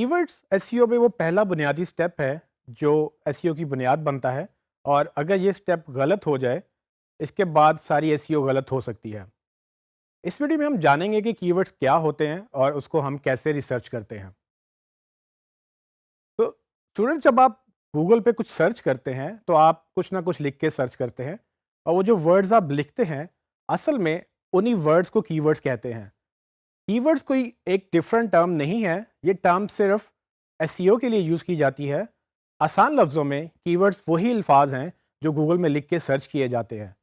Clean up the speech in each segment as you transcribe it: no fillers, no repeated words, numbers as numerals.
Keywords SEO में वो पहला बुनियादी स्टेप है जो एसईओ की बुनियाद बनता है, और अगर ये स्टेप गलत हो जाए इसके बाद सारी एसईओ गलत हो सकती है। इस वीडियो में हम जानेंगे कि कीवर्ड्स क्या होते हैं और उसको हम कैसे रिसर्च करते हैं। तो स्टूडेंट, जब आप गूगल पे कुछ सर्च करते हैं तो आप कुछ ना कुछ लिख के सर्च करते हैं, और वो जो वर्ड्स आप लिखते हैं असल में उन्हीं वर्ड्स को कीवर्ड्स कहते हैं। कीवर्ड्स कोई एक डिफरेंट टर्म नहीं है, ये टर्म सिर्फ एसईओ के लिए यूज़ की जाती है। आसान लफ्ज़ों में कीवर्ड्स वही अल्फाज हैं जो गूगल में लिख के सर्च किए जाते हैं।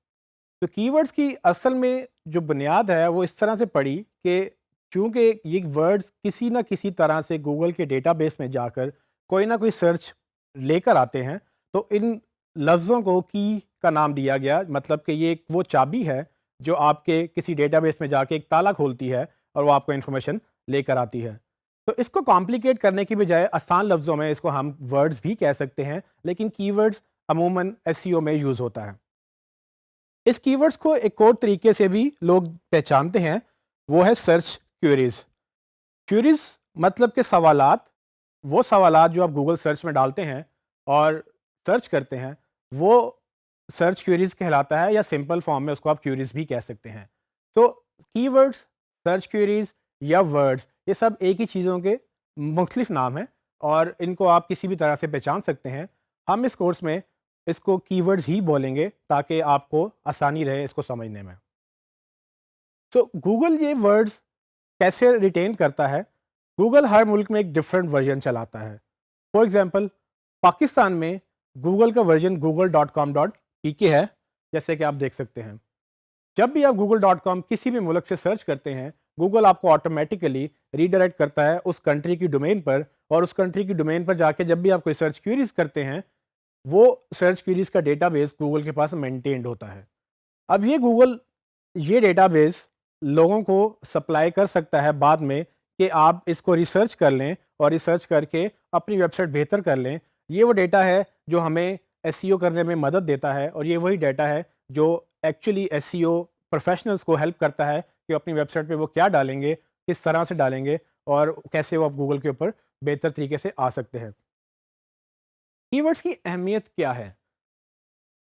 तो कीवर्ड्स की असल में जो बुनियाद है वो इस तरह से पड़ी कि चूँकि ये वर्ड्स किसी ना किसी तरह से गूगल के डेटाबेस में जाकर कोई ना कोई सर्च लेकर आते हैं, तो इन लफ्ज़ों को की का नाम दिया गया। मतलब कि ये वो चाबी है जो आपके किसी डेटाबेस में जाके एक ताला खोलती है और वो आपको इन्फॉर्मेशन लेकर आती है। तो इसको कॉम्प्लिकेट करने की बजाय आसान लफ्ज़ों में इसको हम वर्ड्स भी कह सकते हैं, लेकिन कीवर्ड्स अमूमन एसईओ में यूज़ होता है। इस कीवर्ड्स को एक और तरीके से भी लोग पहचानते हैं, वो है सर्च क्वेरीज। क्वेरीज मतलब के सवालात, वो सवालात जो आप गूगल सर्च में डालते हैं और सर्च करते हैं वो सर्च क्वेरीज कहलाता है, या सिंपल फॉर्म में उसको आप क्वेरीज भी कह सकते हैं। तो कीवर्ड्स, सर्च क्वेरीज या वर्ड्स, ये सब एक ही चीज़ों के मुख्तलिफ नाम हैं और इनको आप किसी भी तरह से पहचान सकते हैं। हम इस कोर्स में इसको कीवर्ड्स ही बोलेंगे ताकि आपको आसानी रहे इसको समझने में। तो गूगल ये वर्ड्स कैसे रिटेन करता है? गूगल हर मुल्क में एक डिफरेंट वर्जन चलाता है। फॉर एग्जांपल, पाकिस्तान में गूगल का वर्जन google.com.pk है, जैसे कि आप देख सकते हैं। जब भी आप google.com किसी भी मुल्क से सर्च करते हैं, गूगल आपको ऑटोमेटिकली रीडायरेक्ट करता है उस कंट्री की डोमेन पर, और उस कंट्री की डोमेन पर जाके जब भी आप कोई सर्च क्वेरीज करते हैं वो सर्च क्वेरीज का डेटाबेस गूगल के पास मेंटेन्ड होता है। अब ये गूगल ये डेटाबेस लोगों को सप्लाई कर सकता है बाद में कि आप इसको रिसर्च कर लें और रिसर्च करके अपनी वेबसाइट बेहतर कर लें। ये वो डेटा है जो हमें एसईओ करने में मदद देता है, और ये वही डेटा है जो एक्चुअली एसईओ प्रोफेशनल्स को हेल्प करता है कि अपनी वेबसाइट पे वो क्या डालेंगे, किस तरह से डालेंगे और कैसे वो आप गूगल के ऊपर बेहतर तरीके से आ सकते हैं। कीवर्ड्स की अहमियत क्या है?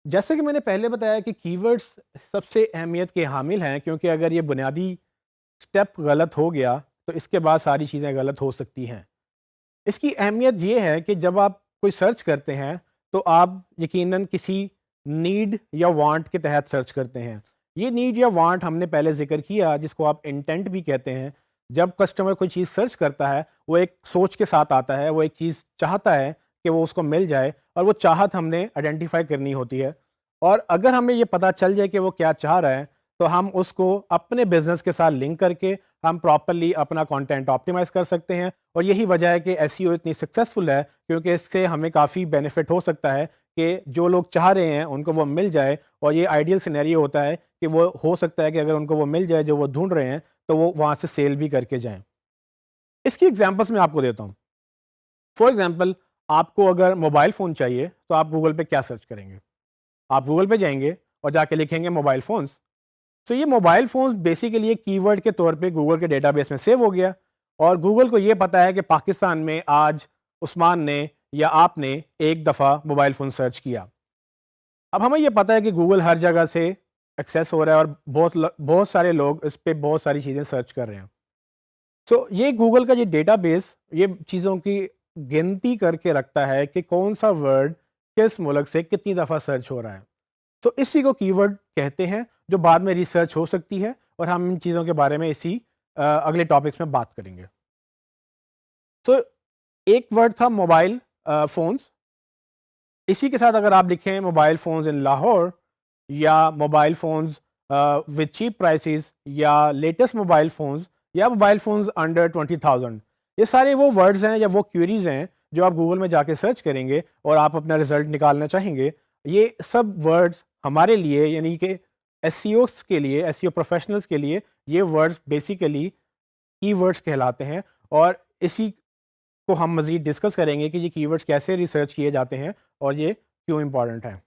जैसे कि मैंने पहले बताया कि कीवर्ड्स सबसे अहमियत के हामिल हैं, क्योंकि अगर ये बुनियादी स्टेप गलत हो गया तो इसके बाद सारी चीज़ें गलत हो सकती हैं। इसकी अहमियत ये है कि जब आप कोई सर्च करते हैं तो आप यकीनन किसी नीड या वांट के तहत सर्च करते हैं। ये नीड या वांट हमने पहले जिक्र किया, जिसको आप इंटेंट भी कहते हैं। जब कस्टमर कोई चीज़ सर्च करता है वो एक सोच के साथ आता है, वो एक चीज़ चाहता है कि वो उसको मिल जाए, और वो चाहत हमने आइडेंटिफाई करनी होती है। और अगर हमें ये पता चल जाए कि वो क्या चाह रहा है तो हम उसको अपने बिजनेस के साथ लिंक करके हम प्रॉपर्ली अपना कंटेंट ऑप्टिमाइज़ कर सकते हैं। और यही वजह है कि एसईओ इतनी सक्सेसफुल है, क्योंकि इससे हमें काफ़ी बेनिफिट हो सकता है कि जो लोग चाह रहे हैं उनको वो मिल जाए। और ये आइडियल सिनेरियो होता है कि वो हो सकता है कि अगर उनको वो मिल जाए जो वो ढूंढ रहे हैं तो वो वहाँ से सेल भी करके जाएं। इसकी एग्जांपल्स मैं आपको देता हूँ। फॉर एग्जांपल, आपको अगर मोबाइल फ़ोन चाहिए तो आप गूगल पे क्या सर्च करेंगे? आप गूगल पे जाएंगे और जाके लिखेंगे मोबाइल फ़ोन्स। तो ये मोबाइल फ़ोन्स बेसिकली एक कीवर्ड के तौर पे गूगल के डेटाबेस में सेव हो गया, और गूगल को ये पता है कि पाकिस्तान में आज उस्मान ने या आपने एक दफ़ा मोबाइल फ़ोन सर्च किया। अब हमें ये पता है कि गूगल हर जगह से एक्सेस हो रहा है और बहुत सारे लोग इस पे बहुत सारी चीज़ें सर्च कर रहे हैं। सो ये गूगल का ये डेटाबेस ये चीज़ों की गिनती करके रखता है कि कौन सा वर्ड किस मुल्क से कितनी दफ़ा सर्च हो रहा है। तो इसी को कीवर्ड कहते हैं, जो बाद में रिसर्च हो सकती है, और हम इन चीज़ों के बारे में इसी अगले टॉपिक्स में बात करेंगे। तो एक वर्ड था मोबाइल फ़ोन्स। इसी के साथ अगर आप लिखें मोबाइल फ़ोन्स इन लाहौर, या mobile phones with cheap prices, या लेटेस्ट मोबाइल फ़ोन्स, या मोबाइल फ़ोन्स अंडर 20,000, ये सारे वो वर्ड्स हैं या वो क्वेरीज हैं जो आप गूगल में जाके सर्च करेंगे और आप अपना रिजल्ट निकालना चाहेंगे। ये सब वर्ड्स हमारे लिए, यानी कि एसईओस के लिए, एसईओ प्रोफेशनल्स के लिए, ये वर्ड्स बेसिकली कीवर्ड्स कहलाते हैं। और इसी को हम मज़ीद डिस्कस करेंगे कि ये कीवर्ड्स कैसे रिसर्च किए जाते हैं और ये क्यों इंपॉर्टेंट है।